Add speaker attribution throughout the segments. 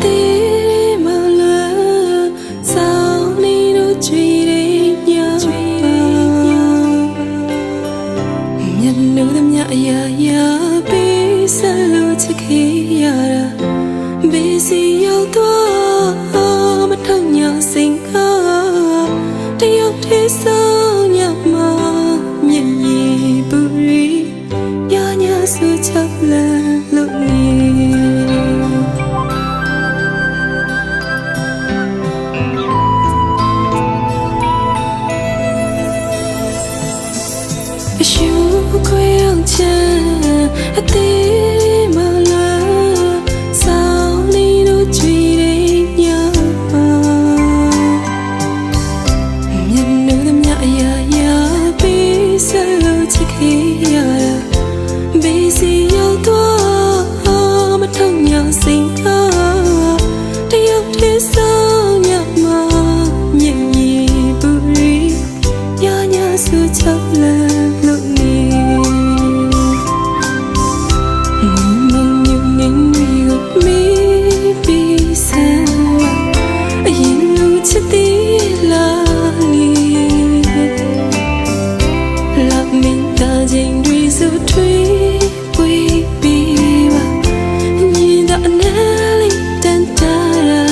Speaker 1: သေးမလားစောင်းနေတို့ကြွေတဲ့ညမျက်နှာသမျှအရာရာပေးဆက်လို့ချစ်ခဲ့ရတာဘေးစီရောက်တော့မထောင်ညာစင်ကတယောက်တည်းဆောင်ညမှာမျက်ရည်ပူရီညညဆူချက်လန်းလို့နေအရှူခွေအောင်ချမ်းအသေးမလားစောင်းနေတို့ကြွေတဲ့ညမျက်နှာသမျှအရာရာပေးဆက်လို့ချစ်ခဲ့ရတာဘေးစီရောက်တော့မထောင်ညာစင်ကတယောက်တည်းဆောင်ညမှာမျက်ရည်ပူရီညညဆူချက်လန်းလို့နေမုံညူနေနေကိုမေးပြီးစမ်းအရင်လိုချစ်သေးလားလေLove me တာချိန်တွေဆိုထွေးပွေးပြီးပါမြင်တော့အနားလေးတန်တာရာ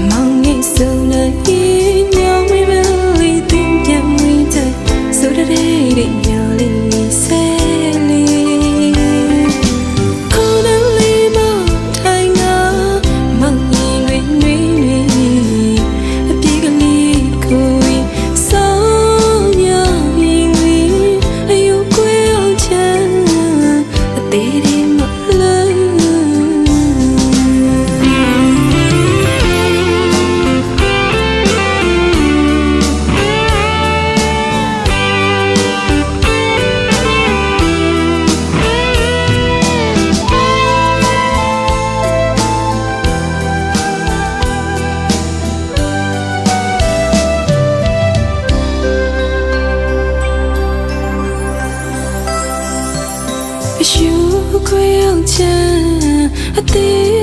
Speaker 1: မောင်ငိတ်ဆုံးနိုင်ညောင်းဝေးမလေးတင်ပြန်ဝင်တဲ့ဆိုတဲ့ညောင်းလေးဆဲလေးခေါင်းလေးမထိုင်ငါမောင်ရင်တွေနေအပြေကလေးကိုစောင်းညရင်လေးအယူကွေအောင်ချမ်းအသေးလေးမလားအရှူခွေအောင်ချမ်းအသေး